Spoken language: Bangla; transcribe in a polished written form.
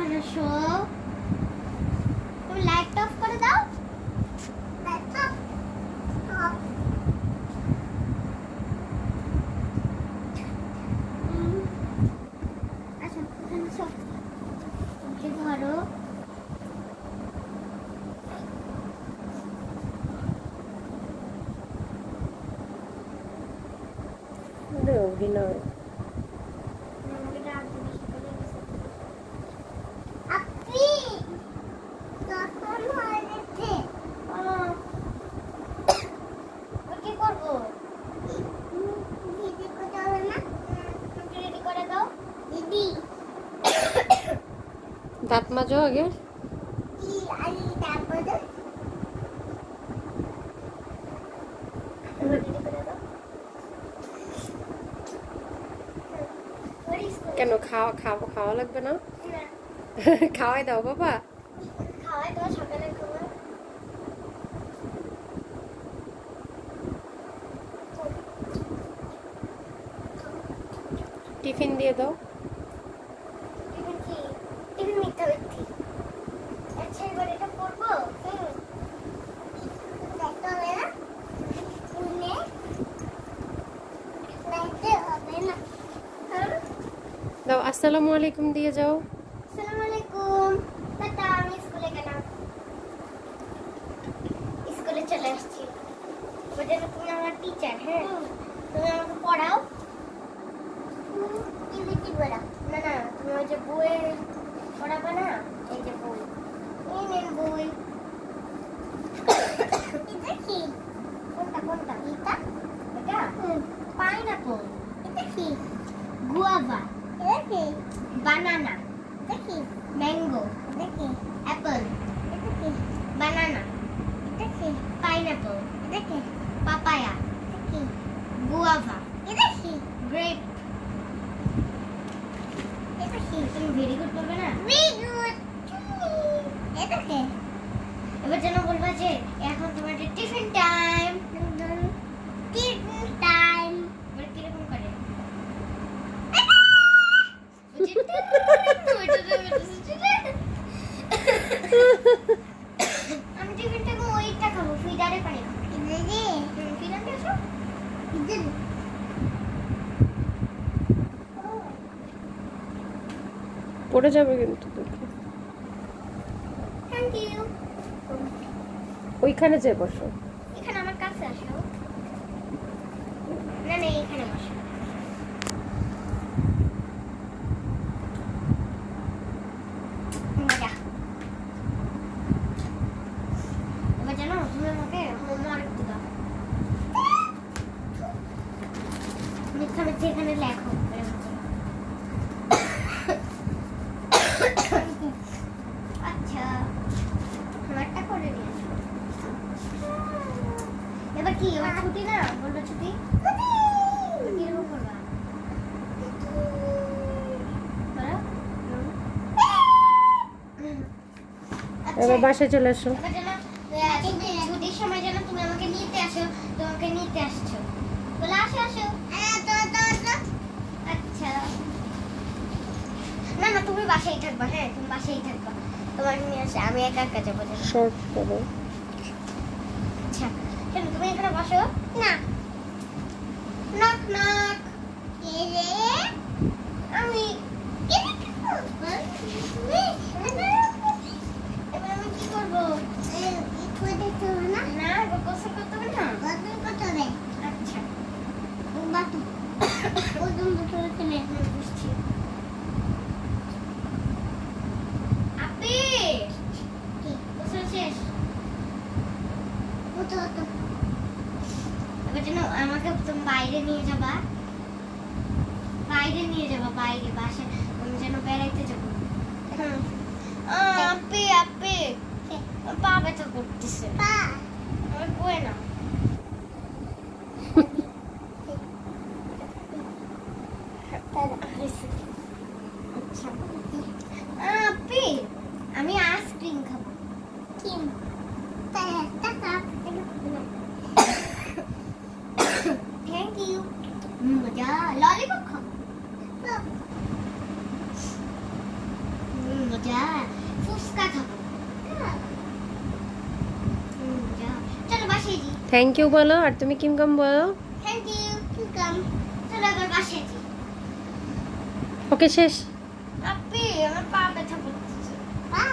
এখানে শো তুমি লাইট অফ করে দাও লাইট অফ আচ্ছা এখানে শো ওকে ধরো অভিনয় দাঁত মাজো আগে কেন খাওয়া লাগবে না খাওয়াই দাও বাবা খাওয়াই দাও সকালে খাওয়া টিফিন দিয়ে দাও টিফিন মিথ্যা ব্যক্তি আচ্ছা এবার এটা পড়বো দেখতে হবে না শুনে দেখতে হবে না দাও আসসালামু আলাইকুম দিয়ে যাও আসসালামু আলাইকুম টাটা আমি স্কুলে গেলাম স্কুলে চলে আসছি বলে তুমি আমার টিচার হ্যাঁ তুমি আমাকে পড়াও কি পড়াও না না তুমি ওই যে বই পড়াবে না এই যে বই এই নেন বই এটা কি কোনটা এটা এটা পাইনাপল এটা কি গুয়াভা এটা কি বানানা এটা কি ম্যাঙ্গো এটা কি অ্যাপল এটা কি বানানা এটা কি পাইনাপল এটা কি পাপায়া এটা কি গুয়াভা এটা কি গ্রেপ এটা কি তুমি ভেরি গুড বলবে না ভেরি গুড এটা কি এবার যেন বলবা যে এখন তোমার টিফিন টাইম টিফিন টাইম বলে কিরকম করে আমি টিফিনটাকে ওইটা খাবো ফিডারে পানি খাবো ফিডারে আসো পড়ে যাবে কিন্তু থ্যাংক ইউ ওইখানে যে বসো এখানে আমার কাছে আসো না না এখানে বসো এবার জানো তুমি আমাকে হোমওয়ার্ক দাও মিথ্যা মিথ্যা এখানে লেখো আচ্ছা আমারটা করে দিয়েছো এবার কি এবার ছুটি না বলবো ছুটি কিরকম করবা এবার বাসায় চলে আসো এবার যেন ছুটির সময় যেন তুমি আমাকে নিতে আসো তোমাকে নিতে আসছো বলে আসো আসো আচ্ছা না না তুমি বাসায় থাকবা হ্যাঁ তুমি বাসায় থাকবা তোমাকে নিয়ে আসে আমি একা একা যাবো শর্ট করো আচ্ছা কেন তুমি এখানে বসো না নক নক কে রে আমি এবার আমি কি করবো না গোসল করতে হবে না আচ্ছা বুঝছি আপি গোসল শেষ এবার যেন আমাকে তুমি বাইরে নিয়ে যাবা বাইরে বাসায় আমি যেন বেড়াইতে যাবো আপি আপি পা ব্যথা করতেছে আমার কই না আচ্ছা আপি আমি আইসক্রিম খাবো কিম থ্যাংক ইউ মজা ললিপপ খাবো মজা ফুচকা খাবো চলো বাসায় যাই থ্যাংক ইউ বলো আর তুমি কিমকাম বলো থ্যাংক ইউ কিমকাম চলো এবার বাসায় যাই ওকে শেষ আপি আমার পা ব্যথা করতেছে পা